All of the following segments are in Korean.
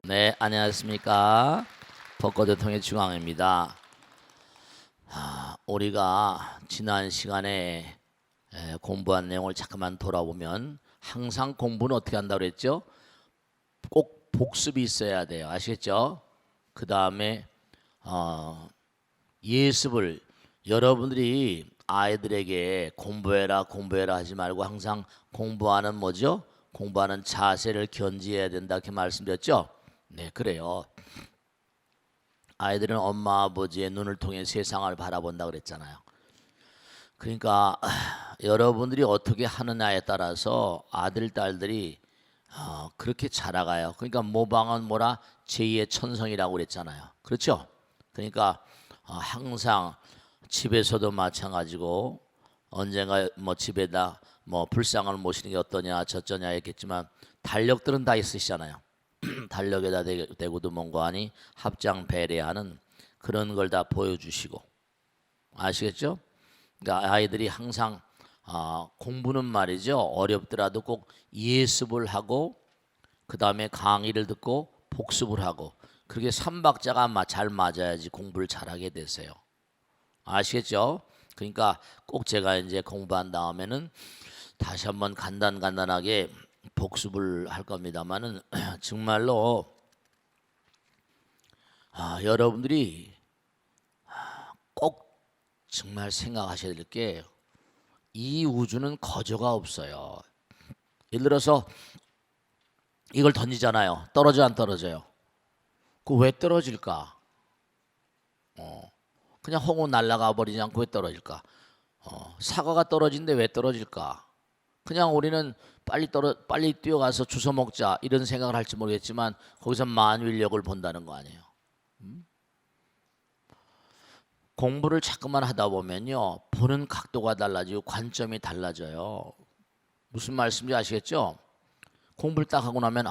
네, 안녕하십니까. 벚꽃대통의 중앙입니다. 우리가 지난 시간에 공부한 내용을 잠깐만 돌아보면 항상 공부는 어떻게 한다고 그랬죠? 꼭 복습이 있어야 돼요. 아시겠죠? 그 다음에 예습을 여러분들이 아이들에게 공부해라 하지 말고 항상 공부하는 뭐죠? 공부하는 자세를 견지해야 된다 이렇게 말씀드렸죠? 네, 그래요. 아이들은 엄마 아버지의 눈을 통해 세상을 바라본다 그랬잖아요. 그러니까 여러분들이 어떻게 하느냐에 따라서 아들 딸들이 그렇게 자라가요. 그러니까 모방은 뭐라 제2의 천성이라고 그랬잖아요. 그렇죠? 그러니까 항상 집에서도 마찬가지고 언젠가 뭐 집에다 뭐 불상을 모시는 게 어떠냐 저쩌냐 했겠지만 달력들은 다 있으시잖아요. 달력에다 대고도 뭔가하니 합장 배려하는 그런 걸 다 보여주시고 아시겠죠? 그러니까 아이들이 항상 공부는 말이죠 어렵더라도 꼭 예습을 하고 그 다음에 강의를 듣고 복습을 하고 그렇게 삼박자가 잘 맞아야지 공부를 잘하게 되세요. 아시겠죠? 그러니까 꼭 제가 이제 공부한 다음에는 다시 한번 간단하게 복습을 할 겁니다만은 정말로 여러분들이 꼭 정말 생각하셔야 될 게 이 우주는 거저가 없어요. 예를 들어서 이걸 던지잖아요. 떨어져 안 떨어져요? 그 왜 떨어질까? 그냥 홍어 날아가 버리지 않고 왜 떨어질까? 사과가 떨어진데 왜 떨어질까? 그냥 우리는 빨리 뛰어가서 주워 먹자 이런 생각을 할지 모르겠지만 거기서 만윌력을 본다는 거 아니에요. 공부를 자꾸만 하다 보면요 보는 각도가 달라지고 관점이 달라져요. 무슨 말씀인지 아시겠죠? 공부를 딱 하고 나면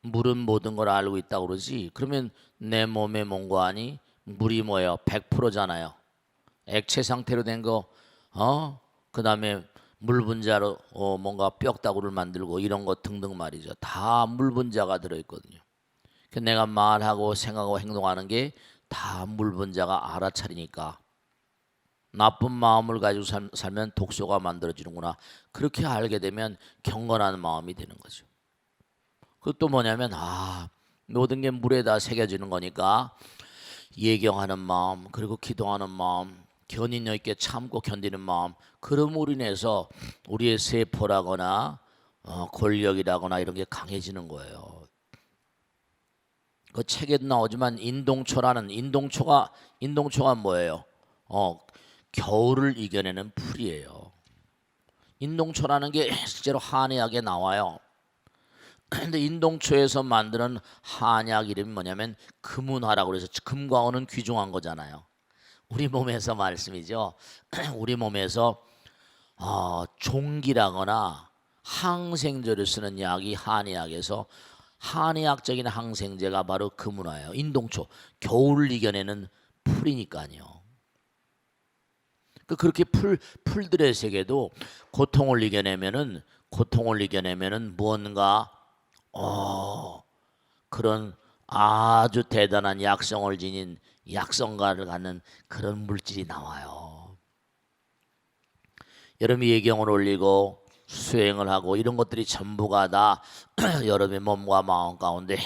물은 모든 걸 알고 있다고 그러지. 그러면 내 몸의 몽고하니 물이 뭐예요? 100%잖아요. 액체 상태로 된 거, 그 다음에 물 분자로 뭔가 뼈다구를 만들고 이런 거 등등 말이죠. 다 물 분자가 들어있거든요. 내가 말하고 생각하고 행동하는 게 다 물 분자가 알아차리니까 나쁜 마음을 가지고 살면 독소가 만들어지는구나. 그렇게 알게 되면 경건한 마음이 되는 거죠. 그것도 뭐냐면 모든 게 물에다 새겨지는 거니까 예경하는 마음 그리고 기도하는 마음 견인력 있게 참고 견디는 마음 그럼으로 인해서 우리의 세포라거나 권력이라거나 이런 게 강해지는 거예요. 그 책에도 나오지만 인동초가 뭐예요? 겨울을 이겨내는 풀이에요. 인동초라는 게 실제로 한의학에 나와요. 근데 인동초에서 만드는 한약 이름이 뭐냐면 금운화라고 그래서 금과 은은 귀중한 거잖아요. 우리 몸에서 말씀이죠. 우리 몸에서 종기라거나 항생제를 쓰는 약이 한의학에서 한의학적인 항생제가 바로 금운화예요. 인동초 겨울을 이겨내는 풀이니까요. 그렇게 풀들의 세계도 고통을 이겨내면은 무언가 그런 아주 대단한 약성을 지닌 약성가를 갖는 그런 물질이 나와요. 여러분이 예경을 올리고 수행을 하고 이런 것들이 전부가 다 여러분의 몸과 마음 가운데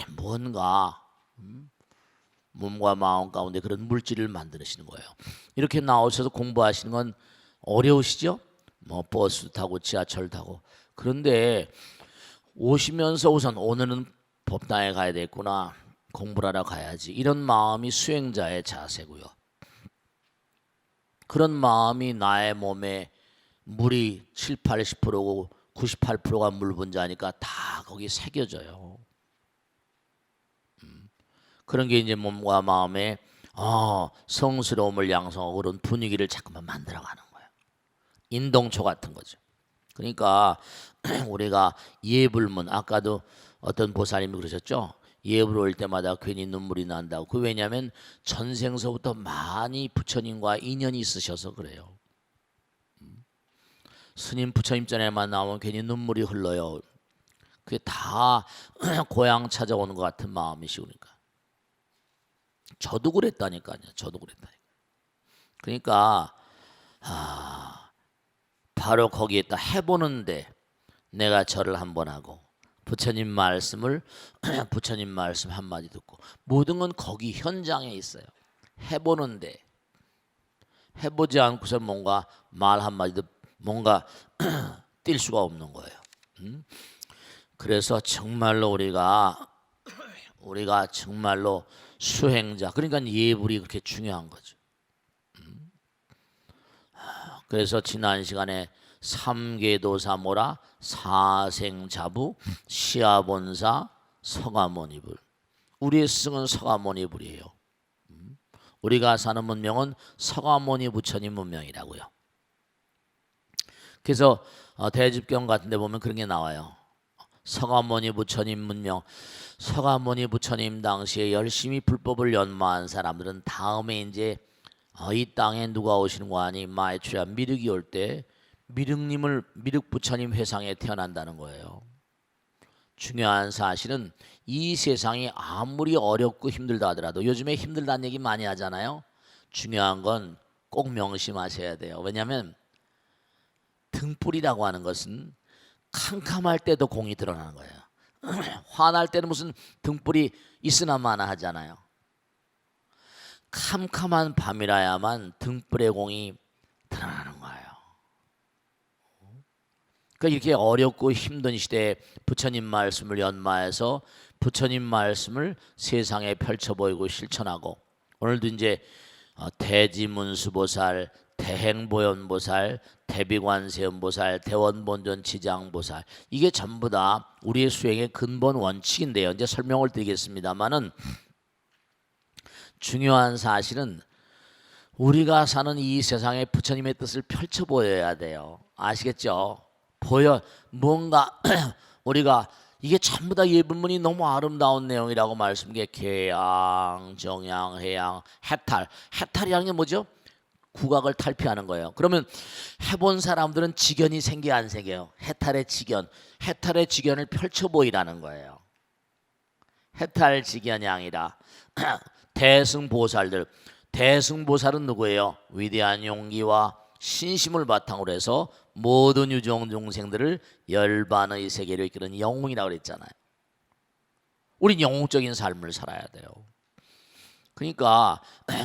그런 물질을 만드시는 거예요. 이렇게 나오셔서 공부하시는 건 어려우시죠? 뭐 버스 타고 지하철 타고. 그런데 오시면서 우선 오늘은 법당에 가야 되겠구나. 공부를 하러 가야지. 이런 마음이 수행자의 자세고요. 그런 마음이 나의 몸에 물이 7, 80%고 98%가 물 분자니까 다 거기 새겨져요. 그런 게 이제 몸과 마음에 성스러움을 양성하고 그런 분위기를 자꾸만 만들어가는 거예요. 인동초 같은 거죠. 그러니까 우리가 예불문 아까도 어떤 보살님이 그러셨죠. 예불 올 때마다 괜히 눈물이 난다고. 그 왜냐하면 전생서부터 많이 부처님과 인연이 있으셔서 그래요. 스님 부처님 전에만 나오면 괜히 눈물이 흘러요. 그게 다 고향 찾아오는 것 같은 마음이시니까. 저도 그랬다니까요. 저도 그랬다니까. 그러니까 바로 거기에다 해보는데 내가 절을 한번 하고 부처님 말씀을 부처님 말씀 한마디 듣고 모든 건 거기 현장에 있어요. 해보는데 해보지 않고서 뭔가 말 한마디도 뭔가 뛸 수가 없는 거예요. 그래서 정말로 우리가 정말로 수행자, 그러니까 예불이 그렇게 중요한 거죠. 그래서 지난 시간에 삼계도사모라, 사생자부, 시아본사, 서가모니불. 우리의 스승은 서가모니불이에요. 우리가 사는 문명은 서가모니 부처님 문명이라고요. 그래서 대집경 같은 데 보면 그런 게 나와요. 서가모니 부처님 문명. 서가모니 부처님 당시에 열심히 불법을 연마한 사람들은 다음에 이제 이 땅에 누가 오시는 거 아니? 마이추야 미륵이 올 때 미륵 부처님 회상에 태어난다는 거예요. 중요한 사실은 이 세상이 아무리 어렵고 힘들다 하더라도 요즘에 힘들다는 얘기 많이 하잖아요. 중요한 건 꼭 명심하셔야 돼요. 왜냐하면 등불이라고 하는 것은 캄캄할 때도 공이 드러나는 거예요. 화날 때는 무슨 등불이 있으나 마나 하잖아요. 캄캄한 밤이라야만 등불의 공이 드러나는 거예요. 그러니까 이렇게 어렵고 힘든 시대에 부처님 말씀을 연마해서 부처님 말씀을 세상에 펼쳐 보이고 실천하고 오늘도 이제 대지문수보살, 대행보현보살, 대비관세음보살, 대원본전치장보살 이게 전부 다 우리의 수행의 근본 원칙인데요. 이제 설명을 드리겠습니다만은 중요한 사실은 우리가 사는 이 세상에 부처님의 뜻을 펼쳐 보여야 돼요. 아시겠죠? 뭔가 우리가 이게 전부 다 예불문이 너무 아름다운 내용이라고 말씀드린 게 계양, 정양, 해양, 해탈이라는 게 뭐죠? 국악을 탈피하는 거예요. 그러면 해본 사람들은 직연이 생겨 안 생겨요? 해탈의 직연을 펼쳐 보이라는 거예요. 해탈 직연이 아니라 대승보살은 누구예요? 위대한 용기와 신심을 바탕으로 해서 모든 유정 중생들을 열반의 세계로 이끄는 영웅이라고 그랬잖아요. 우린 영웅적인 삶을 살아야 돼요. 그러니까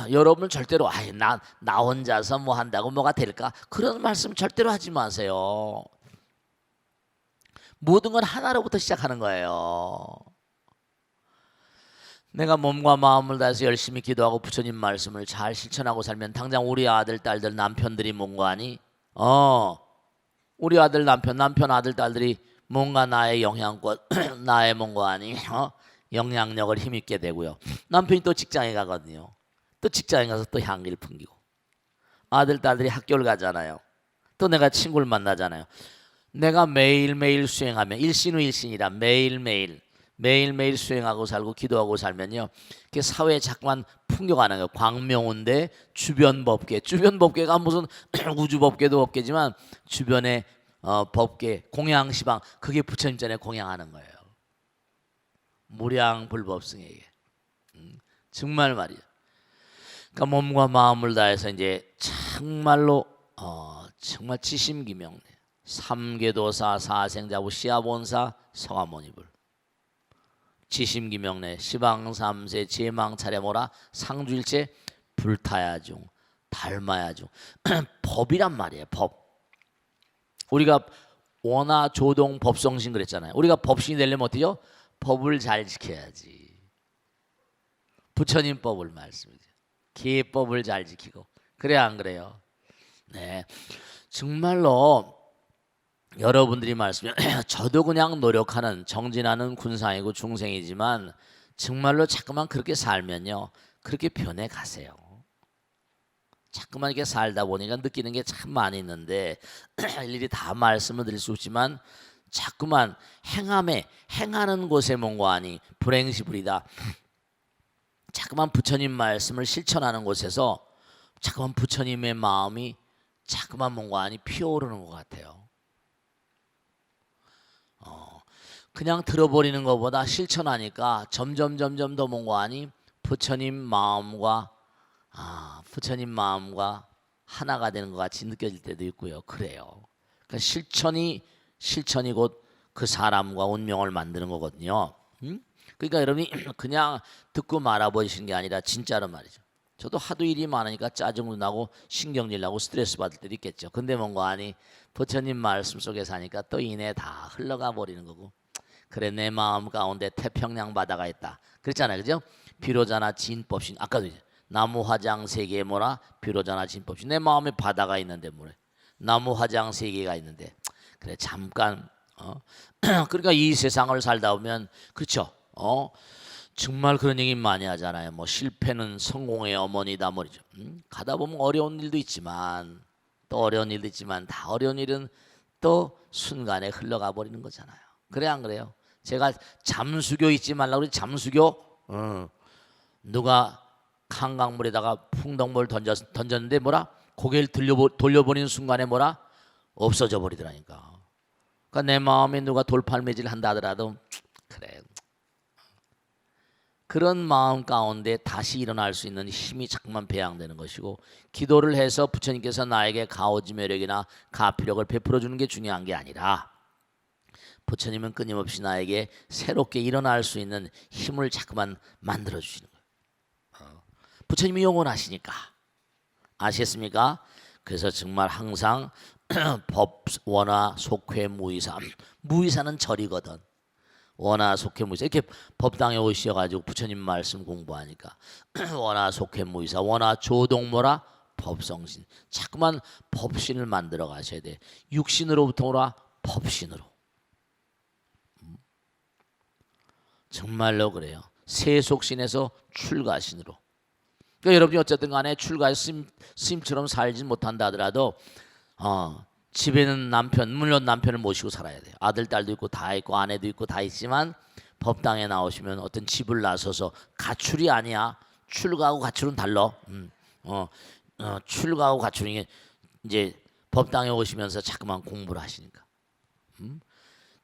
여러분 절대로 나 혼자서 뭐 한다고 뭐가 될까? 그런 말씀 절대로 하지 마세요. 모든 건 하나로부터 시작하는 거예요. 내가 몸과 마음을 다해서 열심히 기도하고 부처님 말씀을 잘 실천하고 살면 당장 우리 아들, 딸들, 남편들이 뭔가 하니? 우리 아들, 남편, 아들, 딸들이 뭔가 나의 영향권, 나의 뭔가 하니? 영향력을 힘있게 되고요. 남편이 또 직장에 가거든요. 또 직장에 가서 또 향기를 풍기고 아들, 딸들이 학교를 가잖아요. 또 내가 친구를 만나잖아요. 내가 매일매일 수행하면 일신후일신이라 매일매일 수행하고 살고 기도하고 살면요. 그 사회에 자꾸만 풍겨가는 거예요. 광명운대 주변 법계가 무슨 우주 법계도 법계지만 주변의 법계 공양시방 그게 부처님 전에 공양하는 거예요. 무량불법승에게 정말 말이야. 그러니까 몸과 마음을 다해서 이제 정말로 정말 지심기명래 삼계도사 사생자부 시아본사 서가모니불 지심기명래 시방삼세 제망차례모라 상주일체 불타야중 닮아야중 법이란 말이에요. 법. 우리가 원하 조동 법성신 그랬잖아요. 우리가 법신이 되려면 어때요? 법을 잘 지켜야지. 부처님 법을 말씀이죠. 계법을 잘 지키고 그래 안 그래요? 네, 정말로 여러분들이 말씀해 저도 그냥 노력하는 정진하는 군상이고 중생이지만 정말로 자꾸만 그렇게 살면요 그렇게 변해 가세요. 자꾸만 이렇게 살다 보니까 느끼는 게 참 많이 있는데 일일이 다 말씀을 드릴 수 없지만 자꾸만 행하는 곳에 뭔가 하니 불행시불이다. 자꾸만 부처님 말씀을 실천하는 곳에서 자꾸만 부처님의 마음이 자꾸만 뭔가 하니 피어오르는 것 같아요. 그냥 들어버리는 것보다 실천하니까 점점 더 뭔가 하니 부처님 마음과 하나가 되는 것 같이 느껴질 때도 있고요. 그래요. 그러니까 실천이 곧 그 사람과 운명을 만드는 거거든요. 그러니까 여러분이 그냥 듣고 말아버리시는 게 아니라 진짜로 말이죠. 저도 하도 일이 많으니까 짜증도 나고 신경질 나고 스트레스 받을 때도 있겠죠. 근데 뭔가 하니 부처님 말씀 속에 사니까 또 이내 다 흘러가 버리는 거고, 그래 내 마음 가운데 태평양 바다가 있다 그랬잖아요. 그죠? 비로자나 진법신, 아까도 이제 나무 화장 세계에 뭐라 비로자나 진법신, 내 마음에 바다가 있는데 뭐래, 나무 화장 세계가 있는데, 그래 잠깐 그러니까 이 세상을 살다 보면 그렇죠. 정말 그런 얘기 많이 하잖아요. 뭐 실패는 성공의 어머니다 말이죠. 가다 보면 어려운 일도 있지만, 또 어려운 일도 있지만, 다 어려운 일은 또 순간에 흘러가 버리는 거잖아요. 그래 안 그래요? 제가 잠수교 잊지 말라고 그러지. 잠수교 누가 한강물에다가 풍덩물 던졌는데 뭐라 고개를 돌려버리는 순간에 뭐라 없어져 버리더라니까. 그러니까 내 마음에 누가 돌팔매질 한다 하더라도 그래, 그런 마음 가운데 다시 일어날 수 있는 힘이 자꾸만 배양되는 것이고, 기도를 해서 부처님께서 나에게 가오지매력이나 가피력을 베풀어 주는 게 중요한 게 아니라, 부처님은 끊임없이 나에게 새롭게 일어날 수 있는 힘을 자꾸만 만들어 주시는 거예요. 부처님이 영원하시니까. 아시겠습니까? 그래서 정말 항상 법 원화 속회 무의사, 무의사는 절이거든. 원화 속회 무의사, 이렇게 법당에 오셔가지고 부처님 말씀 공부하니까 원화 속회 무의사, 원화 조동모라 법성신, 자꾸만 법신을 만들어 가셔야 돼. 육신으로부터 오라 법신으로. 정말로 그래요. 세속신에서 출가신으로. 그러니까 여러분이 어쨌든 간에 출가해서 스님처럼 살지 못한다 하더라도 집에는 물론 남편을 모시고 살아야 돼요. 아들, 딸도 있고 다 있고 아내도 있고 다 있지만, 법당에 나오시면 어떤 집을 나서서, 가출이 아니야. 출가하고 가출은 달라. 출가하고 가출이 이제 법당에 오시면서 자꾸만 공부를 하시니까.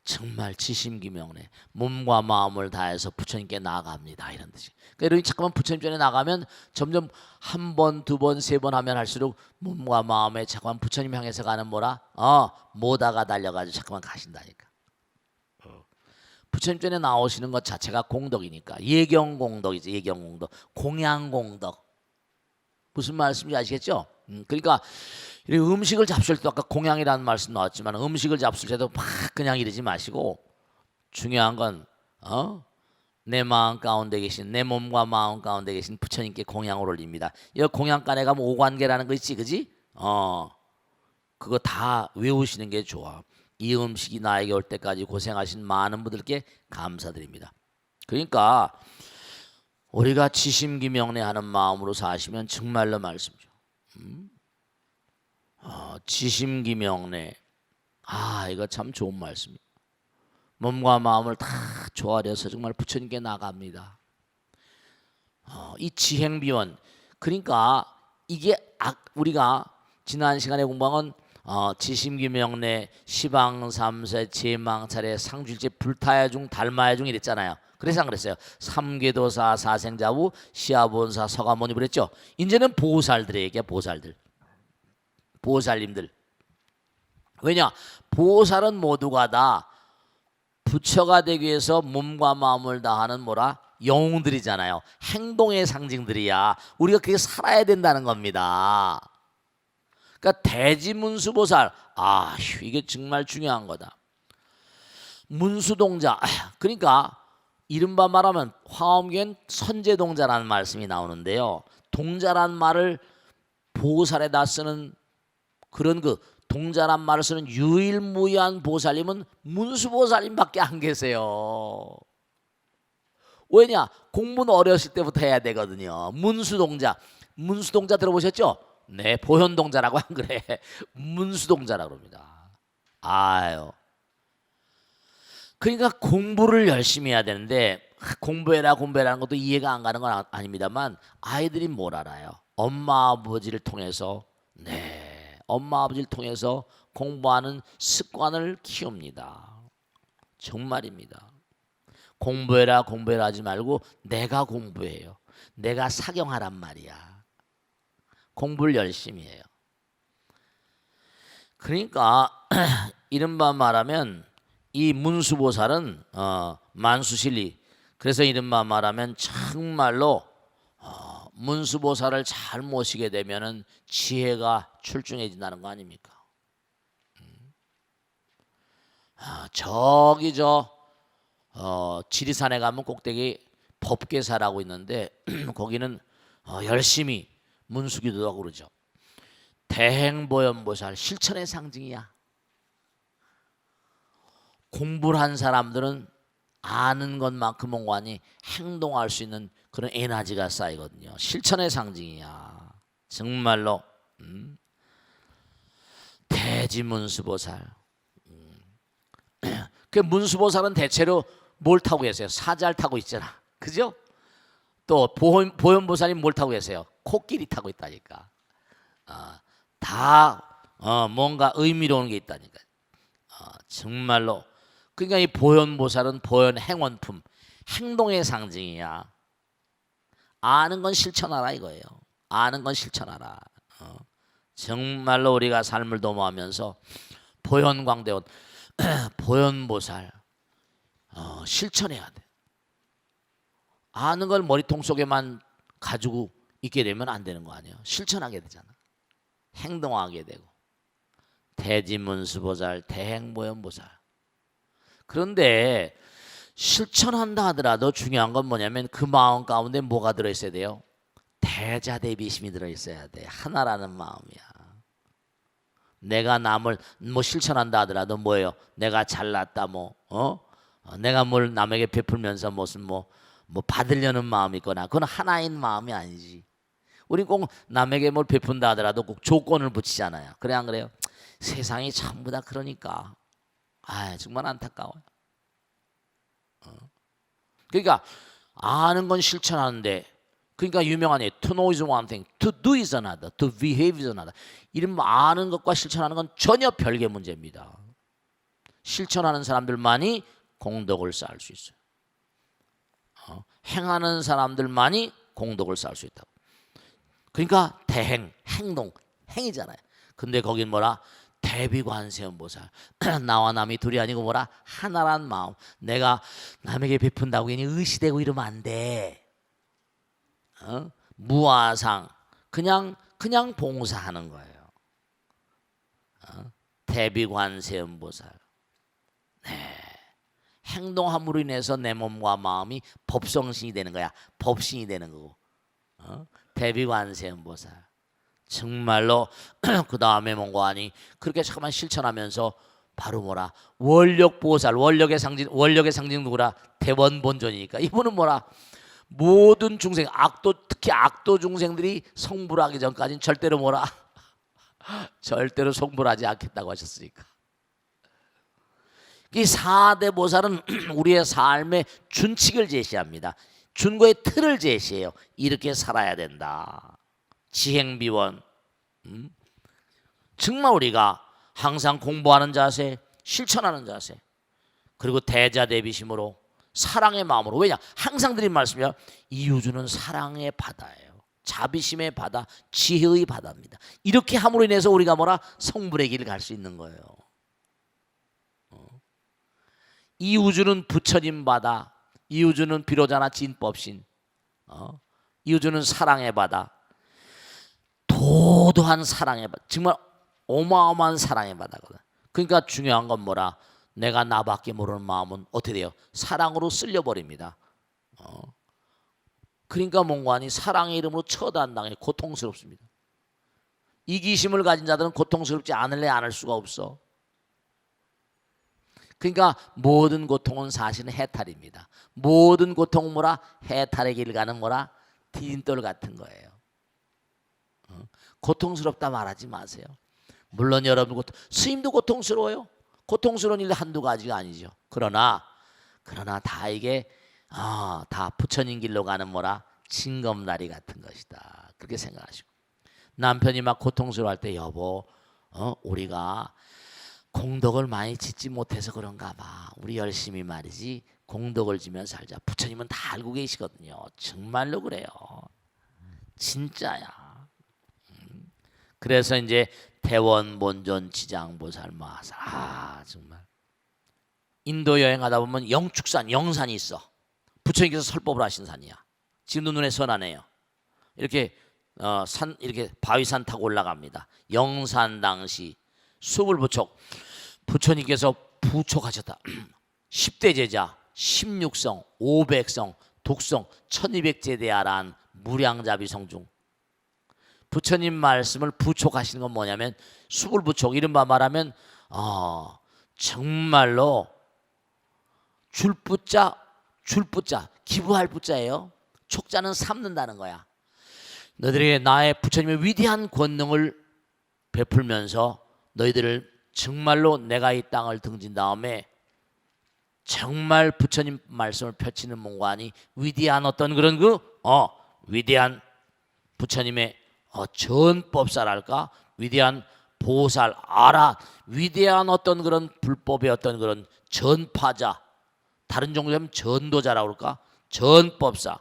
정말 지심기명래, 몸과 마음을 다해서 부처님께 나아갑니다, 이런 뜻이. 그러니까 여러분이 자꾸만 부처님 전에 나가면 점점 한 번, 두 번, 세 번 하면 할수록 몸과 마음에 자꾸만 부처님 향해서 가는 뭐라 모다가 달려가지고 자꾸만 가신다니까. 부처님 전에 나오시는 것 자체가 공덕이니까. 예경공덕이지. 예경공덕, 공양공덕. 무슨 말씀인지 아시겠죠? 그러니까 음식을 잡술 때도 아까 공양이라는 말씀 나왔지만, 음식을 잡술 때도 막 그냥 이러지 마시고, 중요한 건 내 마음 가운데 계신, 내 몸과 마음 가운데 계신 부처님께 공양을 올립니다. 이 공양간에 가면 오관계라는 거 있지, 그지? 그거 다 외우시는 게 좋아. 이 음식이 나에게 올 때까지 고생하신 많은 분들께 감사드립니다. 그러니까 우리가 지심기명래하는 마음으로 사시면 정말로 말씀이죠. 지심기명래, 이거 참 좋은 말씀이에요. 몸과 마음을 다 조아려서 정말 부처님께 나갑니다. 이 지행비원, 그러니까 이게 우리가 지난 시간에 공부한 지심기명래, 시방삼세, 제망차례, 상줄제, 불타야중, 달마야중 이랬잖아요. 그래서 안 그랬어요? 삼계도사, 사생자부, 시아본사, 서가모니 그랬죠. 이제는 보살들에게, 보살님들. 왜냐? 보살은 모두가 다 부처가 되기 위해서 몸과 마음을 다하는 뭐라? 영웅들이잖아요. 행동의 상징들이야. 우리가 그렇게 살아야 된다는 겁니다. 그러니까 대지문수보살, 이게 정말 중요한 거다. 문수동자, 그러니까 이른바 말하면 화엄경엔 선제동자라는 말씀이 나오는데요. 동자란 말을 보살에다 쓰는 그런 동자란 말을 쓰는 유일무이한 보살님은 문수보살님밖에 안 계세요. 왜냐? 공부는 어렸을 때부터 해야 되거든요. 문수동자 들어보셨죠? 네, 보현동자라고 안 그래. 문수동자라고 합니다. 그러니까 공부를 열심히 해야 되는데, 공부해라는 것도 이해가 안 가는 건 아닙니다만, 아이들이 뭘 알아요? 엄마 아버지를 통해서 엄마 아버지를 통해서 공부하는 습관을 키웁니다. 정말입니다. 공부해라 공부해라 하지 말고 내가 공부해요. 내가 사경하란 말이야. 공부를 열심히 해요. 그러니까 이른바 말하면 이 문수보살은 만수실리, 그래서 이른바 말하면 정말로 문수보살을 잘 모시게 되면은 지혜가 출중해진다는 거 아닙니까? 저기 지리산에 가면 꼭대기 법계사라고 있는데 거기는 열심히 문수기도 하고 그러죠. 대행보현보살 실천의 상징이야. 공부를 한 사람들은 아는 것만큼 뭔가니 행동할 수 있는 그런 에너지가 쌓이거든요. 실천의 상징이야. 정말로 대지문수보살. 그 문수보살은 대체로 뭘 타고 계세요? 사자를 타고 있잖아. 그죠? 또 보현보살이 뭘 타고 계세요? 코끼리 타고 있다니까. 다 뭔가 의미로운 게 있다니까. 정말로. 그러니까 이 보현보살은 보현 행원품, 행동의 상징이야. 아는 건 실천하라 이거예요. 아는 건 실천하라. 정말로 우리가 삶을 도모하면서 보현광대원, 보현보살 실천해야 돼. 아는 걸 머리통 속에만 가지고 있게 되면 안 되는 거 아니에요. 실천하게 되잖아. 행동하게 되고. 대지문수보살, 대행보현보살. 그런데 실천한다 하더라도 중요한 건 뭐냐면 그 마음 가운데 뭐가 들어있어야 돼요? 대자대비심이 들어있어야 돼. 하나라는 마음이야. 내가 남을 뭐 실천한다 하더라도 뭐예요? 내가 잘났다 내가 뭘 남에게 베풀면서 무슨 뭐 받으려는 마음이 있거나 그건 하나인 마음이 아니지. 우리 꼭 남에게 뭘 베푼다 하더라도 꼭 조건을 붙이잖아요. 그래 안 그래요? 세상이 전부 다 그러니까 정말 안타까워요. 그러니까 아는 건 실천하는데, 그러니까 유명한 예, to know is one thing, to do is another, to behave is another. 이런 아는 것과 실천하는 건 전혀 별개 문제입니다. 실천하는 사람들만이 공덕을 쌓을 수 있어요. 행하는 사람들만이 공덕을 쌓을 수 있다고. 그러니까 대행, 행동, 행이잖아요. 근데 거긴 뭐라? 대비관세음보살. 나와 남이 둘이 아니고 뭐라? 하나란 마음. 내가 남에게 베푼다고 괜히 의시되고 이러면 안 돼. 무아상, 그냥 봉사하는 거예요. 대비관세음보살. 네. 행동함으로 인해서 내 몸과 마음이 법성신이 되는 거야. 법신이 되는 거고. 대비관세음보살. 정말로 그 다음에 뭔가 하니 그렇게 잠깐만 실천하면서 바로 뭐라? 원력보살. 원력의 상징 누구라? 대원본존이니까 이분은 뭐라? 모든 중생, 특히 악도 중생들이 성불 하기 전까지는 절대로 뭐라? 절대로 성불하지 않겠다고 하셨으니까. 이 4대 보살은 우리의 삶의 준칙을 제시합니다. 준거의 틀을 제시해요. 이렇게 살아야 된다. 지행비원. 정말 우리가 항상 공부하는 자세, 실천하는 자세, 그리고 대자대비심으로 사랑의 마음으로. 왜냐? 항상 드린 말씀이야. 이 우주는 사랑의 바다예요. 자비심의 바다, 지혜의 바다입니다. 이렇게 함으로 인해서 우리가 뭐라? 성불의 길을 갈 수 있는 거예요. 이 우주는 부처님 바다, 이 우주는 비로자나 진법신, 이 우주는 사랑의 바다, 도도한 사랑의 바다, 정말 어마어마한 사랑의 바다거든. 그러니까 중요한 건 뭐라? 내가 나밖에 모르는 마음은 어떻게 돼요? 사랑으로 쓸려버립니다. 그러니까 뭔가니 사랑의 이름으로 처단당해 고통스럽습니다. 이기심을 가진 자들은 고통스럽지 않을래 않을 수가 없어. 그러니까 모든 고통은 사실은 해탈입니다. 모든 고통은 뭐라? 해탈의 길 가는 뭐라? 디딤돌 같은 거예요. 고통스럽다 말하지 마세요. 물론 여러분 스님도 고통스러워요. 고통스러운 일 한두 가지가 아니죠. 그러나 다 이게 다 부처님 길로 가는 뭐라? 징검다리 같은 것이다. 그렇게 생각하시고, 남편이 막 고통스러워할 때 여보, 우리가 공덕을 많이 짓지 못해서 그런가 봐. 우리 열심히 말이지 공덕을 지면 살자. 부처님은 다 알고 계시거든요. 정말로 그래요. 진짜야. 그래서 이제 대원 본존 지장보살 마사 정말 인도 여행하다 보면 영축산 영산이 있어. 부처님께서 설법을 하신 산이야. 지금도 눈에 선하네요. 이렇게 산 이렇게 바위산 타고 올라갑니다. 영산 당시 수불부촉 부처님께서 부촉하셨다. 10대 제자 16성 500성 독성 1200제대야란 무량자비성 중 부처님 말씀을 부촉하시는 건 뭐냐면 수불부촉 이른바 말하면 정말로 줄부자 기부할 부자예요. 촉자는 삼는다는 거야. 너희들에게 나의 부처님의 위대한 권능을 베풀면서 너희들을 정말로 내가 이 땅을 등진 다음에 정말 부처님 말씀을 펼치는 몸과니 위대한 어떤 그런 위대한 부처님의 전법사랄까 위대한 보살 위대한 어떤 그런 불법의 어떤 그런 전파자 다른 종류로 하면 전도자라고 그럴까 전법사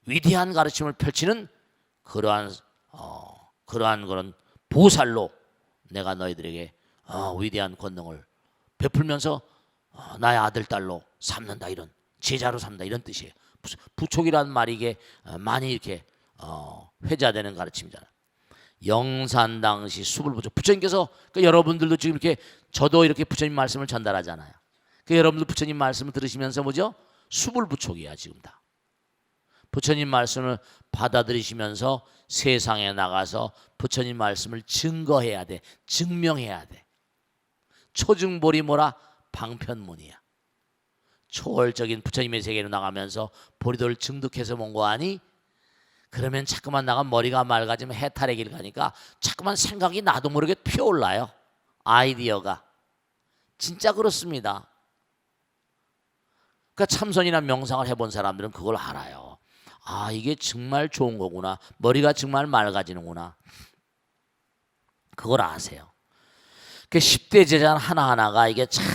위대한 가르침을 펼치는 그러한 그런 보살로 내가 너희들에게 위대한 권능을 베풀면서 나의 아들 딸로 삼는다 이런 제자로 삼는다 이런 뜻이에요. 부촉이라는 말이 이게 많이 이렇게 회자되는 가르침이잖아요. 영산 당시 수불부촉 부처님께서 여러분들도 지금 이렇게 저도 이렇게 부처님 말씀을 전달하잖아요. 여러분들 부처님 말씀을 들으시면서 뭐죠? 수불부촉이야 지금 다. 부처님 말씀을 받아들이시면서 세상에 나가서 부처님 말씀을 증거해야 돼. 증명해야 돼. 초증보리 뭐라? 방편문이야. 초월적인 부처님의 세계로 나가면서 보리도를 증득해서 온 거 아니? 그러면 자꾸만 나가 머리가 맑아지면 해탈의 길 가니까 자꾸만 생각이 나도 모르게 피어올라요. 아이디어가. 진짜 그렇습니다. 그러니까 참선이나 명상을 해본 사람들은 그걸 알아요. 이게 정말 좋은 거구나. 머리가 정말 맑아지는구나. 그걸 아세요. 그 10대 제자 하나하나가 이게 참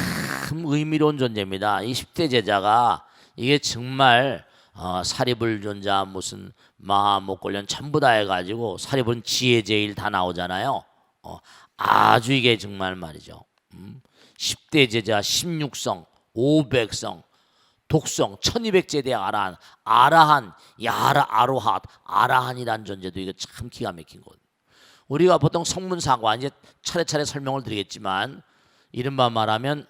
의미로운 존재입니다. 이 10대 제자가 이게 정말 사리불존자 무슨 마하목걸련 전부 다 해가지고 사리불 지혜제일 다 나오잖아요. 아주 이게 정말 말이죠. 10대 제자 16성 500성 독성 1200제대 아라한 아로핫 아라한이란 존재도 이거 참 기가 막힌 거거든요. 우리가 보통 성문사과 이제 차례차례 설명을 드리겠지만 이른바 말하면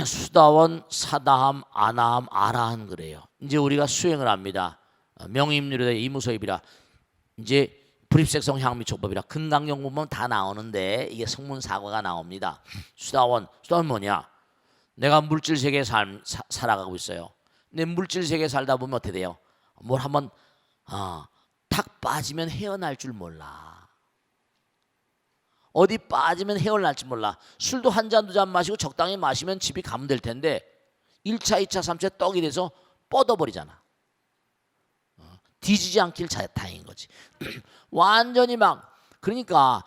수다원, 사다함, 아나함, 아라한 그래요. 이제 우리가 수행을 합니다. 명임누리대 이무소입이라 이제 불입색성 향미촉법이라 금강경 보면 다 나오는데 이게 성문사과가 나옵니다. 수다원 뭐냐? 내가 물질 세계에 살아가고 있어요. 내 물질 세계에 살다 보면 어떻게 돼요? 뭘 한번 탁 빠지면 헤어날 줄 몰라. 어디 빠지면 헤어날지 몰라. 술도 한 잔 두 잔 마시고 적당히 마시면 집이 가면 될 텐데 1차, 2차, 3차 떡이 돼서 뻗어버리잖아. 뒤지지 않길 다행인 거지. 완전히 막 그러니까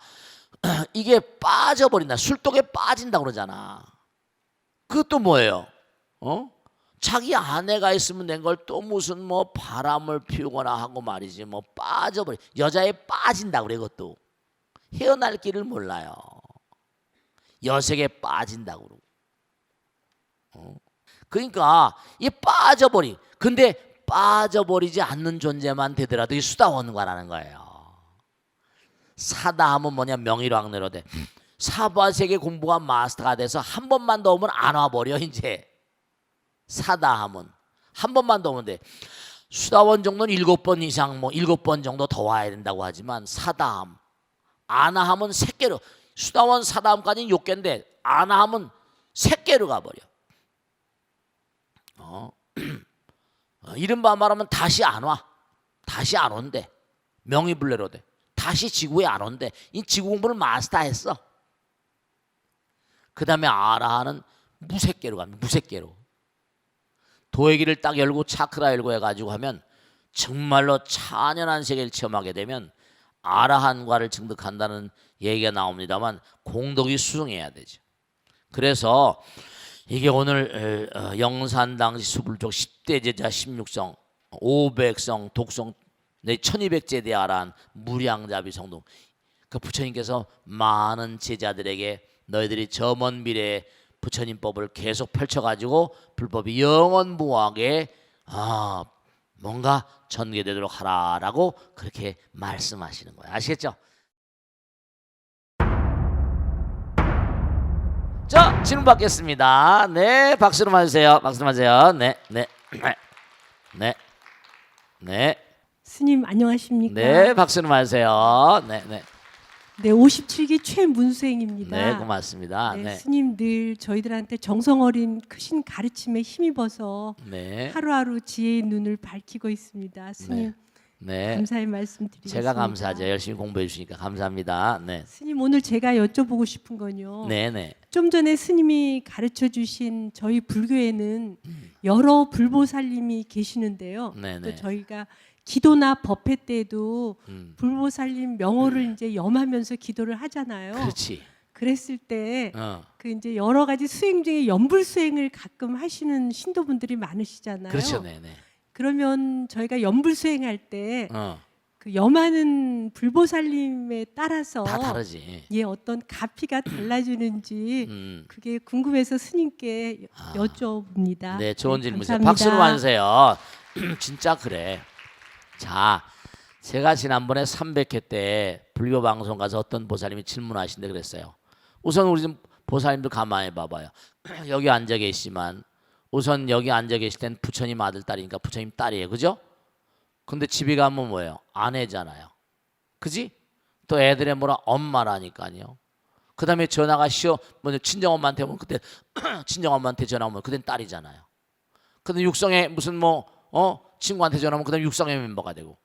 이게 빠져버린다. 술독에 빠진다 그러잖아. 그것도 뭐예요? 자기 아내가 있으면 된 걸 또 무슨 뭐 바람을 피우거나 하고 말이지 뭐 빠져버려. 여자에 빠진다 그래. 그것도 헤어날 길을 몰라요. 여색에 빠진다고 그러고. 그러니까 이 빠져버리. 근데 빠져버리지 않는 존재만 되더라도 이 수다원과라는 거예요. 사다함은 뭐냐? 명일왕래로돼. 사바세계 공부가 마스터가 돼서 한 번만 더 오면 안 와버려. 이제 사다함은 한 번만 더 오면 돼. 수다원 정도는 7번 이상 7번 정도 더 와야 된다고 하지만 사다함 아나함은 새끼로 수다원 사다함까지는 6개인데 아나함은 새끼로 가버려. 이른바 말하면 다시 안 와. 다시 안 온대. 명의불례로 돼. 다시 지구에 안 온대. 이 지구 공부를 마스터했어. 그 다음에 아라하는 무색계로 갑니다. 무색계로. 도회기를 딱 열고 차크라 열고 해가지고 하면 정말로 찬연한 세계를 체험하게 되면 아라한과를 증득한다는 얘기가 나옵니다만 공덕이 수승해야 되죠. 그래서 이게 오늘 영산당시 수불족 10대 제자 16성 500성 독성 내 1200제대 아란 무량자비 성도 그 부처님께서 많은 제자들에게 너희들이 저 먼 미래에 부처님 법을 계속 펼쳐가지고 불법이 영원무하게 뭔가 전개되도록 하라라고 그렇게 말씀하시는 거예요. 아시겠죠? 자, 질문 받겠습니다. 네, 박수로 맞으세요. 박수로 맞으세요. 네, 네, 네, 네. 스님 안녕하십니까? 네, 박수로 맞으세요. 네, 네. 네, 57기 최문수행입니다. 네, 고맙습니다. 네, 네, 스님 늘 저희들한테 정성 어린 크신 가르침에 힘입어서 네, 하루하루 지혜의 눈을 밝히고 있습니다. 스님 네. 감사의 말씀 드리겠습니다. 제가 감사하죠. 열심히 공부해 주시니까 감사합니다. 네, 스님 오늘 제가 여쭤보고 싶은 건요. 네, 네. 좀 전에 스님이 가르쳐 주신 저희 불교에는 여러 불보살님이 계시는데요. 네, 또 네. 저희가 기도나 법회 때도 불보살님 명호를 이제 염하면서 기도를 하잖아요. 그렇지. 그랬을 때 어, 그 이제 여러 가지 수행 중에 연불 수행을 가끔 하시는 신도분들이 많으시잖아요. 그렇죠, 네, 네. 그러면 저희가 연불 수행할 때 어, 그 염하는 불보살님에 따라서 다 다르지. 예 어떤 가피가 달라지는지 음, 그게 궁금해서 스님께 여쭤봅니다. 네, 좋은 네, 질문이세요. 감사합니다. 박수로 맞으세요. 진짜 그래. 자, 제가 지난번에 300회 때 불교 방송 가서 어떤 보살님이 질문하신데 그랬어요. 우선 우리 좀 보살님들 가만히 봐봐요. 여기 앉아 계시지만 우선 여기 앉아 계실 땐 부처님 아들 딸이니까 부처님 딸이에요, 그죠? 근데 집에 가면 뭐예요? 아내잖아요, 그지? 또 애들의 뭐라 엄마라니까요. 그 다음에 전화가 먼저 친정엄마한테 오면 그때 친정엄마한테 전화 오면 그땐 딸이잖아요. 근데 육성에 무슨 친구한테 전화하면 그다음 육성의 멤버가 되고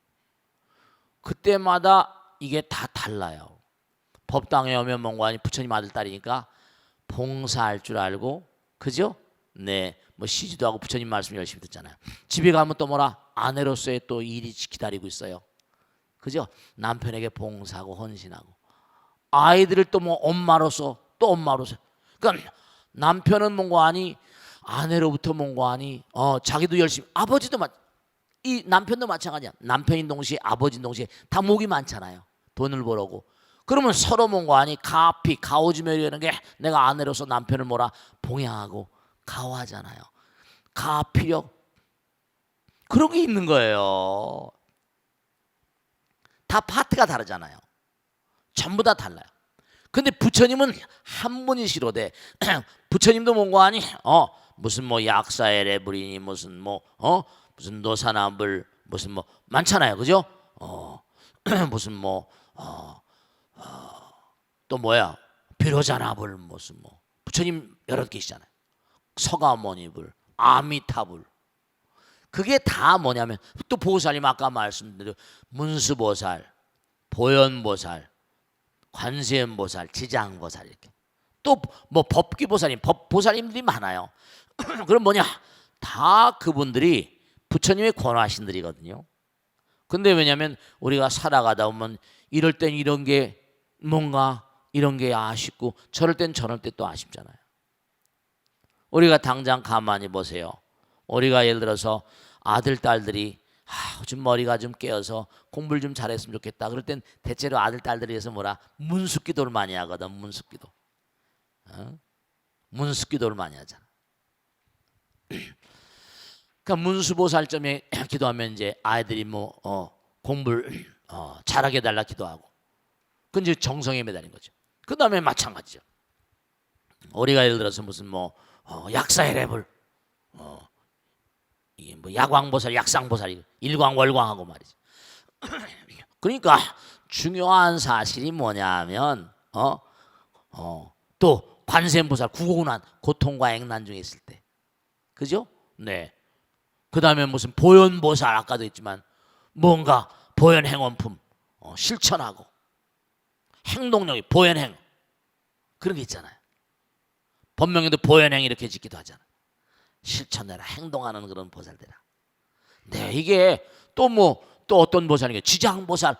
그때마다 이게 다 달라요. 법당에 오면 뭔가 부처님 아들 딸이니까 봉사할 줄 알고 그죠? 네, 뭐 쉬지도 하고 부처님 말씀 열심히 듣잖아요. 집에 가면 또 뭐라 아내로서의 또 일이 기다리고 있어요. 그죠? 남편에게 봉사하고 헌신하고 아이들을 또 뭐 엄마로서 또 엄마로서 그러니까 남편은 뭔가 아니 아내로부터 뭔가 아니 자기도 열심히 아버지도 이 남편도 마찬가지야. 남편인 동시에 아버지인 동시에 다 목이 많잖아요. 돈을 벌어고 그러면 서로 뭔가 아니 가피 가오지며 이러는 게 내가 아내로서 남편을 뭐라 봉양하고 가오하잖아요. 가피력 그런 게 있는 거예요. 다 파트가 다르잖아요. 전부 다 달라요. 근데 부처님은 한 분이시로되 부처님도 뭔가 아니 무슨 뭐 약사의 레브리니 무슨 무슨 노사나불 무슨 뭐 많잖아요, 그죠? 무슨 또 뭐야 비로자나불 무슨 부처님 여러 개 계시잖아요. 서가모니불 아미타불 그게 다 뭐냐면 또 보살님 아까 말씀드린 문수보살, 보현보살, 관세음보살, 지장보살 이렇게 또 뭐 법기보살님, 법보살님들이 많아요. 그럼 뭐냐 다 그분들이 부처님의 권하신들이거든요. 근데 왜냐하면 우리가 살아가다 보면 이럴 땐 이런 게 뭔가 이런 게 아쉽고 저럴 땐 저럴 때 또 아쉽잖아요. 우리가 당장 가만히 보세요. 우리가 예를 들어서 아들 딸들이 좀 머리가 좀 깨어서 공부를 좀 잘했으면 좋겠다. 그럴 땐 대체로 아들 딸들이 해서 뭐라 문숙기도를 많이 하거든. 문숙기도. 문숙기도를 많이 하잖아. 그러니까 문수보살점에 기도하면 이제 아이들이 공부를 잘하게 해달라 기도하고 그건 이제 정성에 매달린 거죠. 그 다음에 마찬가지죠. 우리가 예를 들어서 무슨 약사의 랩을 이게 야광보살, 약상보살, 일광월광하고 말이죠. 그러니까 중요한 사실이 뭐냐면 또 관세음보살 구고난 고통과 액난 중에 있을 때, 그죠? 네. 그 다음에 무슨 보현보살 아까도 했지만 뭔가 보현행원품 실천하고 행동력이 보현행 그런 게 있잖아요. 법명에도 보현행 이렇게 짓기도 하잖아요. 실천해라 행동하는 그런 보살들아. 네, 이게 또 어떤 보살인가 지장보살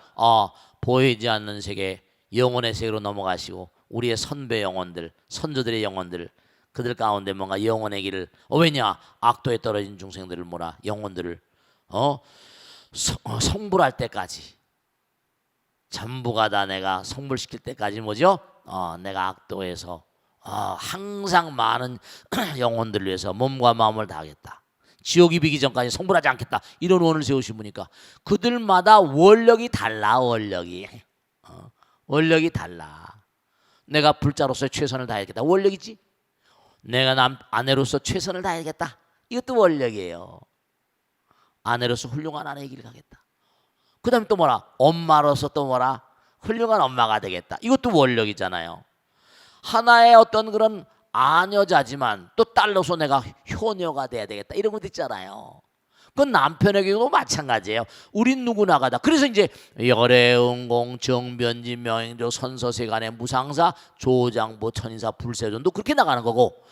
보이지 않는 세계 영혼의 세계로 넘어가시고 우리의 선배 영혼들, 선조들의 영혼들, 그들 가운데 뭔가 영혼의 길을 왜냐 악도에 떨어진 중생들을 몰아 영혼들을 성불할 때까지 전부가 다 내가 성불시킬 때까지 뭐죠? 내가 악도에서 항상 많은 영혼들을 위해서 몸과 마음을 다하겠다. 지옥이 비기 전까지 성불하지 않겠다. 이런 원을 세우신 분이니까 그들마다 원력이 달라. 원력이 달라. 내가 불자로서의 최선을 다하겠다. 원력이지. 내가 아내로서 최선을 다하겠다. 이것도 원력이에요. 아내로서 훌륭한 아내의 길을 가겠다. 그 다음에 또 뭐라? 엄마로서 또 뭐라? 훌륭한 엄마가 되겠다. 이것도 원력이잖아요. 하나의 어떤 그런 아녀자지만 또 딸로서 내가 효녀가 돼야 되겠다. 이런 것도 있잖아요. 그건 남편에게도 마찬가지예요. 우린 누구나가 다. 그래서 이제 열애응공 정변지 명행조 선서세간의 무상사 조장보 천인사 불세존도 그렇게 나가는 거고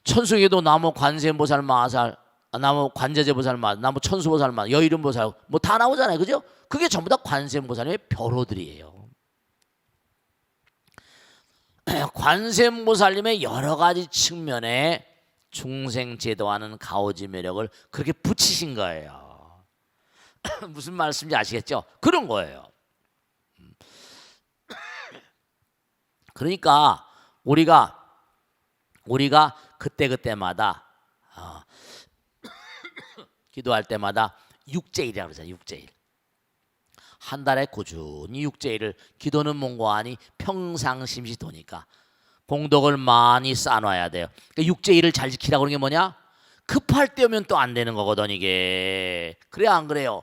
천수에게도 나무 관세음보살 마살 나무 관제제보살 마살 나무 천수보살 마살 여이름보살 뭐 다 나오잖아요. 그죠? 그게 전부 다 관세음보살의 벼로들이에요. 관세음보살님의 여러 가지 측면에 중생 제도하는 가오지 매력을 그렇게 붙이신 거예요. 무슨 말씀인지 아시겠죠? 그런 거예요. 그러니까 우리가 그때마다 기도할 때마다 육제일이라고 그러잖아요. 육제일. 한 달에 꾸준히 육제일을 기도는 몽고하니 평상심시 도니까 공덕을 많이 쌓아놔야 돼요. 그러니까 육제일을 잘 지키라고 그러는 게 뭐냐? 급할 때 오면 또 안 되는 거거든 이게. 그래 안 그래요?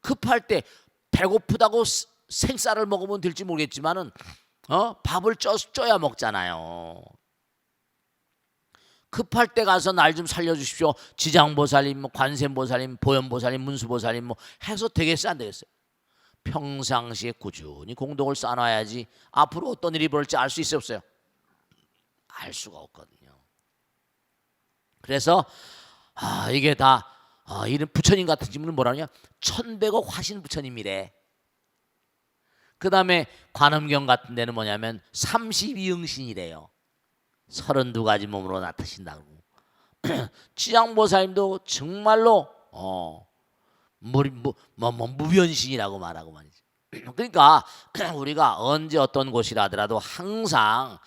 급할 때 배고프다고 생쌀을 먹으면 될지 모르겠지만은 밥을 쪄야 먹잖아요. 급할 때 가서 날 좀 살려주십시오. 지장보살님, 뭐 관세음보살님, 보현보살님, 문수보살님 뭐 해서 되겠어요 안 되겠어요? 평상시에 꾸준히 공덕을 쌓아놔야지 앞으로 어떤 일이 벌어질지 알 수 있어요 없어요? 알 수가 없거든요. 그래서 이게 다 이런 부처님 같은 분은 뭐라냐? 천백억 화신 부처님이래. 그 다음에 관음경 같은 데는 뭐냐면 32응신이래요. 32가지 몸으로 나타신다고. 지장보살님도 정말로 무변신이라고 말하고 말이지. 그러니까 우리가 언제 어떤 곳이라 하더라도 항상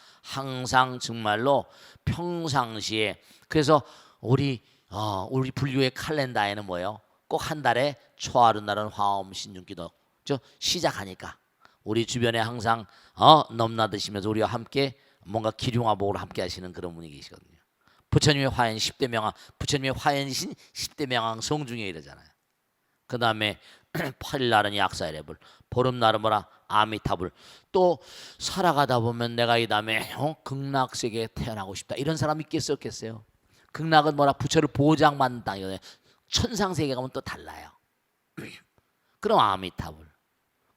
정말로 평상시에 그래서 우리 불교의 칼렌다에는 뭐예요? 꼭 한 달에 초하루 날은 화엄 신중기도 시작하니까 우리 주변에 항상 넘나드시면서 우리와 함께 뭔가 기륭화복으로 함께 하시는 그런 분이 계시거든요. 부처님의 화연 10대 명왕, 부처님의 화연이신 10대 명왕 성중에 이르잖아요. 그 다음에 8일날은 약사의레불, 보름날은 뭐라? 아미타불. 또 살아가다 보면 내가 이 다음에 극락세계에 태어나고 싶다. 이런 사람 있겠어요? 없겠어요? 극락은 뭐라? 부처를 보장받는 땅이거든요. 천상세계 가면 또 달라요. 그럼 아미타불.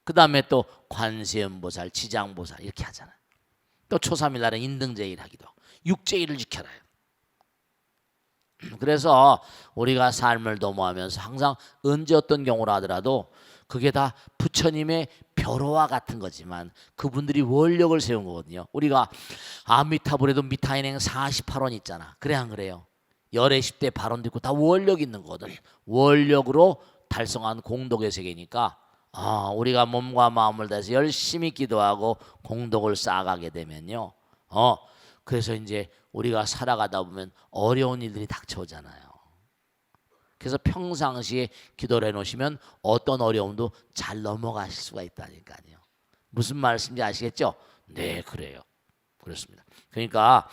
그 다음에 또 관세음보살, 지장보살 이렇게 하잖아요. 또 초삼일날은 인등제일 하기도 하고 육제일을 지켜라요. 그래서 우리가 삶을 도모하면서 항상 언제 어떤 경우라 하더라도 그게 다 부처님의 벼로와 같은 거지만 그분들이 원력을 세운 거거든요. 우리가 아미타불에도 미타인행 48원 있잖아. 그래 안 그래요? 열애 10대 발언도 있고 다 원력 있는 거거든. 원력으로 달성한 공덕의 세계니까 우리가 몸과 마음을 다해서 열심히 기도하고 공덕을 쌓아가게 되면요. 그래서 이제 우리가 살아가다 보면 어려운 일들이 닥쳐오잖아요. 그래서 평상시에 기도를 해놓으시면 어떤 어려움도 잘 넘어가실 수가 있다니까요. 무슨 말씀인지 아시겠죠? 네, 그래요. 그렇습니다. 그러니까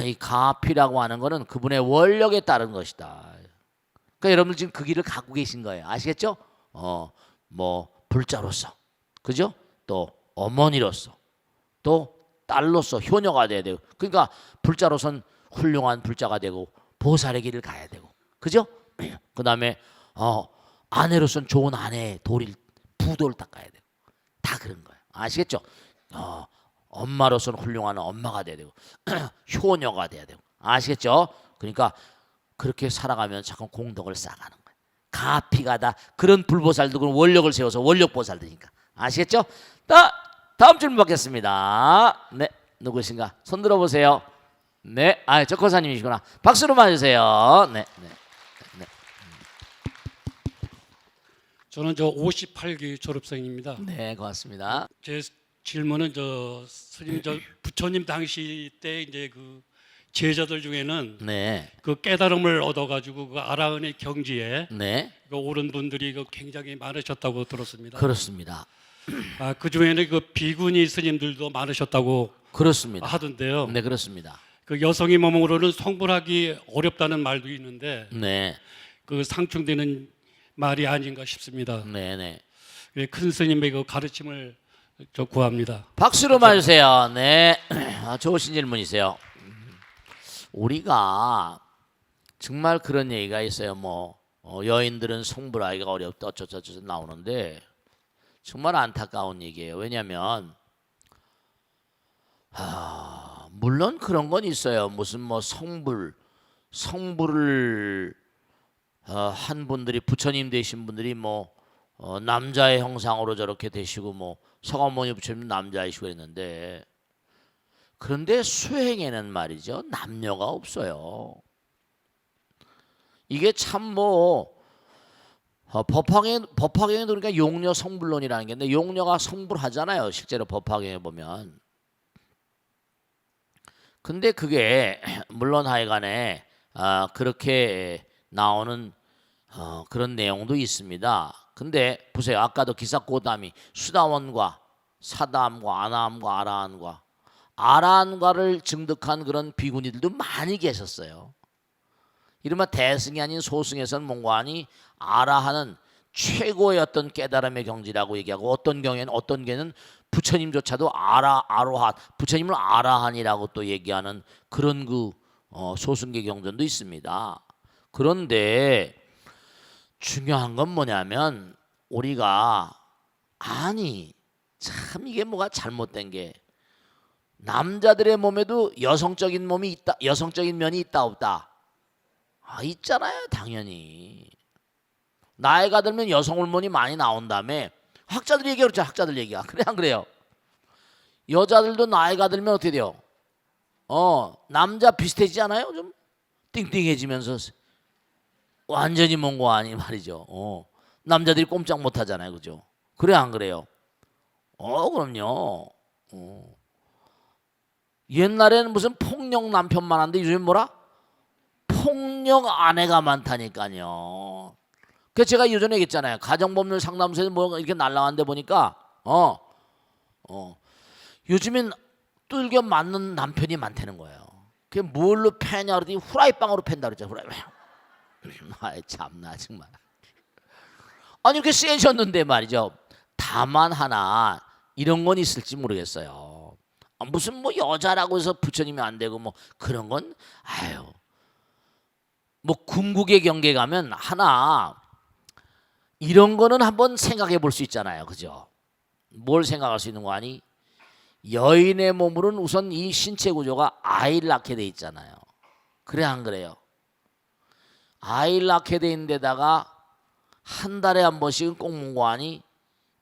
이 가피라고 하는 거는 그분의 원력에 따른 것이다. 그러니까 여러분들 지금 그 길을 가고 계신 거예요. 아시겠죠? 뭐 불자로서, 그죠? 또 어머니로서, 또 딸로서 효녀가 돼야 되고, 그러니까 불자로선 훌륭한 불자가 되고 보살의 길을 가야 되고, 그죠? 그 다음에 아내로선 좋은 아내의 부도를 닦아야 되고, 다 그런 거예요. 아시겠죠? 엄마로서는 훌륭한 엄마가 돼야 되고, 효녀가 돼야 되고, 아시겠죠? 그러니까 그렇게 살아가면 자꾸 공덕을 쌓아가는 거예요. 가피가 다 그런 불보살도 그런 원력을 세워서 원력보살들이니까, 아시겠죠? 다음 질문 받겠습니다. 네, 누구신가? 손 들어보세요. 네, 적거사님이시구나. 박수로 맞으세요. 네, 네, 네. 저는 저 58기 졸업생입니다. 네, 고맙습니다. 제 질문은 저 스님 저 부처님 당시 때 이제 그 제자들 중에는 네, 그 깨달음을 얻어가지고 그 아라한의 경지에 네, 그 오른 분들이 그 굉장히 많으셨다고 들었습니다. 그렇습니다. 그 중에는 그 비구니 스님들도 많으셨다고 그렇습니다. 하던데요. 네, 그렇습니다. 그 여성의 몸으로는 성불하기 어렵다는 말도 있는데 네, 그 상충되는 말이 아닌가 싶습니다. 네, 네. 큰 스님의 그 가르침을 저 구합니다. 박수로 맞으세요. 네, 좋으신 질문이세요. 우리가 정말 그런 얘기가 있어요. 뭐 여인들은 성불하기가 어렵다 어쩌저쩌 나오는데 정말 안타까운 얘기예요. 왜냐하면 물론 그런 건 있어요. 무슨 뭐 성불을 한 분들이 부처님 되신 분들이 뭐 남자의 형상으로 저렇게 되시고 뭐 서가모니 부처님 남자이시고 했는데 그런데 수행에는 말이죠 남녀가 없어요. 이게 참 뭐 법화경에도 그러니까 용녀 성불론이라는 게 있는데 용녀가 성불하잖아요. 실제로 법화경에 보면. 근데 그게 물론 하여간에 그렇게 나오는 그런 내용도 있습니다. 근데 보세요. 아까도 기사고담이 수다원과 사다함과 아나함과 아라한과를 증득한 그런 비구니들도 많이 계셨어요. 이른바 대승이 아닌 소승에서는 뭔가하니 아라한은 최고의 어떤 깨달음의 경지라고 얘기하고 어떤 경우에는 부처님조차도 아로한 부처님을 아라한이라고 또 얘기하는 그런 그 소승계 경전도 있습니다. 그런데 중요한 건 뭐냐면 우리가 참 이게 뭐가 잘못된 게 남자들의 몸에도 여성적인 몸이 있다, 여성적인 면이 있다 없다? 있잖아요, 당연히. 나이가 들면 여성 호르몬이 많이 나온 다음에 학자들 얘기가 그렇죠. 학자들 얘기가 그래 안 그래요? 여자들도 나이가 들면 어떻게 돼요? 남자 비슷해지지 않아요? 좀 띵띵해지면서 완전히 뭔가 아니 말이죠. 남자들이 꼼짝 못 하잖아요. 그죠? 그래 안 그래요? 그럼요. 옛날에는 무슨 폭력 남편만 한데 요즘 뭐라? 폭력 아내가 많다니까요. 그 제가 예전에 얘기했잖아요. 가정법률 상담소에 뭐 이렇게 날라왔는데 보니까 요즘엔 뚫겨 맞는 남편이 많다는 거예요. 그게 뭘로 패냐 그러더니 후라이빵으로 팬다 그랬죠. 후라이빵. 참나 정말. 아니 이렇게 세셨는데 말이죠. 다만 하나 이런 건 있을지 모르겠어요. 무슨 뭐 여자라고 해서 부처님이 안 되고 뭐 그런 건 뭐 궁극의 경계 가면 하나 이런 거는 한번 생각해 볼 수 있잖아요. 그죠? 뭘 생각할 수 있는 거 아니? 여인의 몸으로는 우선 이 신체 구조가 아이를 낳게 돼 있잖아요. 그래 안 그래요? 아이를 낳게 돼 있는 데다가 한 달에 한 번씩은 꼭 뭔가 아니?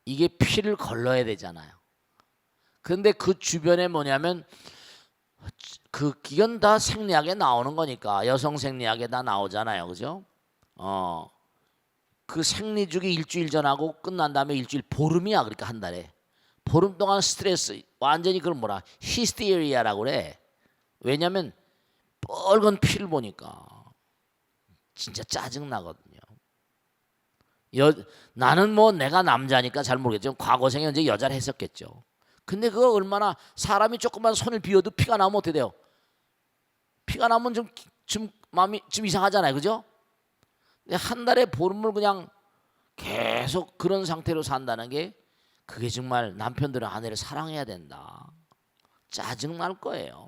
이게 피를 걸러야 되잖아요. 근데 그 주변에 뭐냐면 이건 다 생리학에 나오는 거니까 여성 생리학에 다 나오잖아요. 그죠? 그 생리주기 일주일 전하고 끝난 다음에 일주일 보름이야. 그러니까 한 달에. 보름 동안 스트레스 완전히 그걸 뭐라 히스테리아라고 그래. 왜냐면 뻘건 피를 보니까 진짜 짜증 나거든요. 나는 뭐 내가 남자니까 잘 모르겠지만 과거 생에 이제 여자를 했었겠죠. 근데 그거 얼마나 사람이 조금만 손을 비워도 피가 나면 어떻게 돼요? 피가 나면 좀 마음이 좀 이상하잖아요. 그죠? 근데 한 달에 보름을 그냥 계속 그런 상태로 산다는 게 그게 정말 남편들은 아내를 사랑해야 된다. 짜증 날 거예요.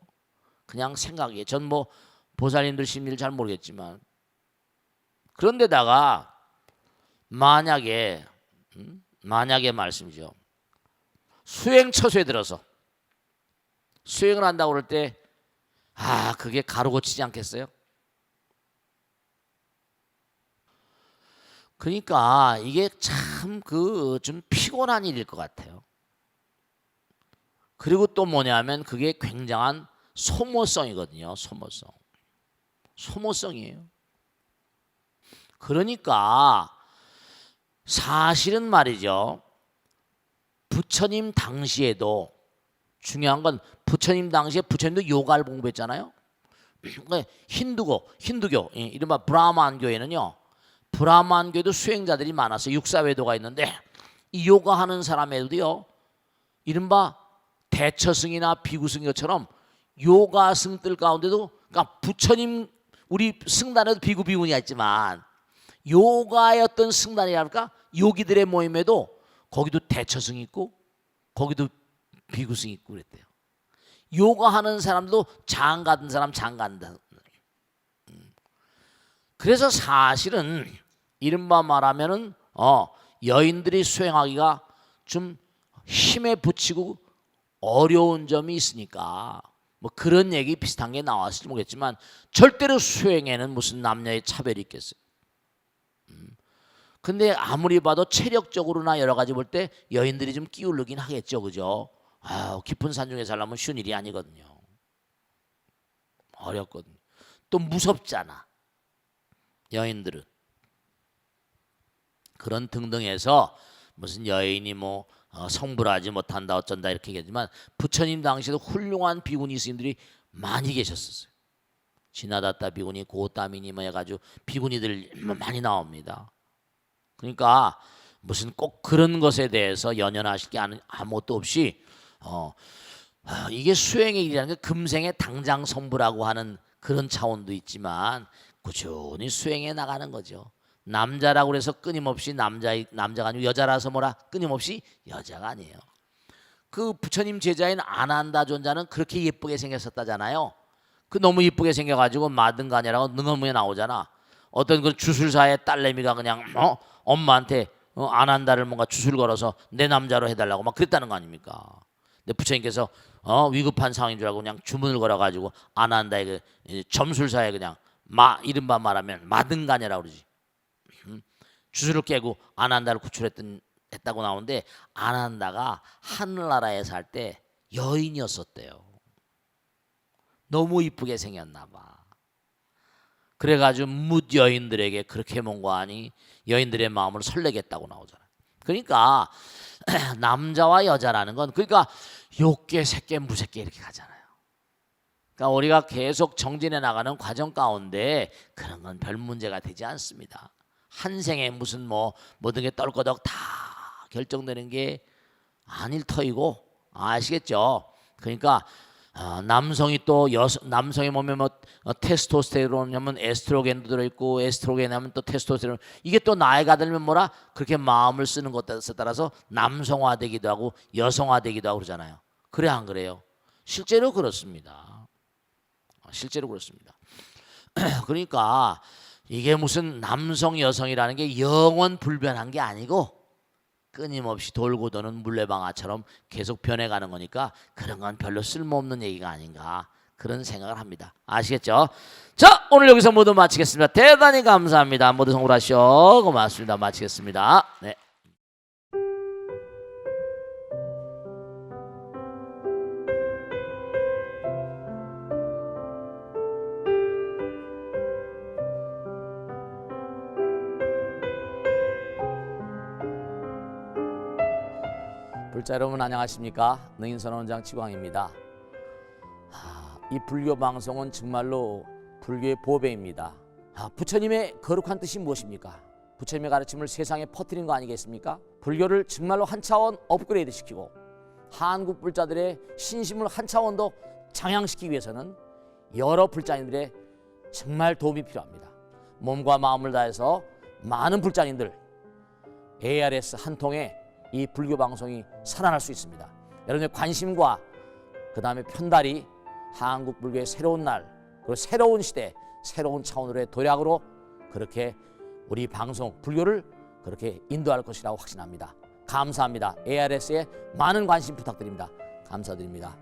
그냥 생각이에요. 전 뭐 보살님들 심리를 잘 모르겠지만 그런데다가 만약에 말씀이죠. 수행 처소에 들어서 수행을 한다고 그럴 때 그게 가루 고치지 않겠어요? 그러니까 이게 참 좀 피곤한 일일 것 같아요. 그리고 또 뭐냐면 그게 굉장한 소모성이거든요. 소모성이에요. 그러니까 사실은 말이죠. 부처님 당시에도 중요한 건 부처님 당시에 부처님도 요가를 공부했잖아요. 힌두교, 이른바 브라만교회는요. 브라만교회도 수행자들이 많았어요. 육사외도가 있는데 이 요가하는 사람에도요. 이른바 대처승이나 비구승처럼 요가승들 가운데도 그러니까 부처님 우리 승단에도 비구 비구니가 있지만 요가의 어떤 승단이랄까 요기들의 모임에도 거기도 대처승이 있고 거기도 비구승이 있고 그랬대요. 요가하는 사람도 장 가든 사람 장 간다. 그래서 사실은 이른바 말하면은 여인들이 수행하기가 좀 힘에 부치고 어려운 점이 있으니까 뭐 그런 얘기 비슷한 게 나왔을지 모르겠지만 절대로 수행에는 무슨 남녀의 차별이 있겠어요. 근데 아무리 봐도 체력적으로나 여러 가지 볼 때 여인들이 좀 끼울르긴 하겠죠, 그죠? 깊은 산중에 살려면 쉬운 일이 아니거든요. 어렵거든요. 또 무섭잖아, 여인들은. 그런 등등해서 무슨 여인이 뭐 성불하지 못한다 어쩐다 이렇게 얘기하지만 부처님 당시에도 훌륭한 비구니 스님들이 많이 계셨었어요. 지나다타 비구니, 고따미니 뭐 해가지고 비구니들 많이 나옵니다. 그러니까 무슨 꼭 그런 것에 대해서 연연하실 게 아무것도 없이 이게 수행의 일이라는 게 금생에 당장 성불하고 하는 그런 차원도 있지만 꾸준히 수행해 나가는 거죠. 남자라고 해서 끊임없이 남자가 아니고 여자라서 뭐라 끊임없이 여자가 아니에요. 그 부처님 제자인 아난다 존자는 그렇게 예쁘게 생겼었다잖아요. 그 너무 예쁘게 생겨가지고 마등가냐라고 능엄에 나오잖아. 어떤 그 주술사의 딸내미가 그냥 엄마한테 아난다를 뭔가 주술 걸어서 내 남자로 해달라고 막 그랬다는 거 아닙니까? 근데 부처님께서 위급한 상황인 줄 알고 그냥 주문을 걸어가지고 아난다의 그 점술사에 그냥 이른바 말하면 마등가냐라고 그러지. 주술을 깨고 아난다를 구출했다고 나오는데 아난다가 하늘나라에 살 때 여인이었었대요. 너무 이쁘게 생겼나 봐. 그래가지고 뭇 여인들에게 그렇게 뭔가 하니 여인들의 마음을 설레겠다고 나오잖아요. 그러니까 남자와 여자라는 건 그러니까 욕계, 색계, 무색계 이렇게 가잖아요. 그러니까 우리가 계속 정진해 나가는 과정 가운데 그런 건 별 문제가 되지 않습니다. 한 생에 무슨 모든 게 떨거덕 다 결정되는 게 아닐 터이고 아시겠죠? 그러니까 남성이 또 남성의 몸에 테스토스테론 하면 에스트로겐도 들어있고 에스트로겐 하면 또 테스토스테론 이게 또 나이가 들면 뭐라 그렇게 마음을 쓰는 것에 따라서 남성화되기도 하고 여성화되기도 하고 그러잖아요. 그래 안 그래요? 실제로 그렇습니다. 실제로 그렇습니다. 그러니까 이게 무슨 남성 여성이라는 게 영원 불변한 게 아니고 끊임없이 돌고 도는 물레방아처럼 계속 변해가는 거니까 그런 건 별로 쓸모없는 얘기가 아닌가 그런 생각을 합니다. 아시겠죠? 자, 오늘 여기서 모두 마치겠습니다. 대단히 감사합니다. 모두 성불하시오. 고맙습니다. 마치겠습니다. 네. 불자 여러분 안녕하십니까? 능인선원장 지광입니다. 이 불교 방송은 정말로 불교의 보배입니다. 부처님의 거룩한 뜻이 무엇입니까? 부처님의 가르침을 세상에 퍼뜨린 거 아니겠습니까? 불교를 정말로 한 차원 업그레이드 시키고 한국 불자들의 신심을 한 차원 더 장양시키기 위해서는 여러 불자님들의 정말 도움이 필요합니다. 몸과 마음을 다해서 많은 불자님들 ARS 한 통에 이 불교 방송이 살아날 수 있습니다. 여러분의 관심과 그 다음에 편달이 한국 불교의 새로운 날 그리고 새로운 시대 새로운 차원으로의 도약으로 그렇게 우리 방송 불교를 그렇게 인도할 것이라고 확신합니다. 감사합니다. ARS에 많은 관심 부탁드립니다. 감사드립니다.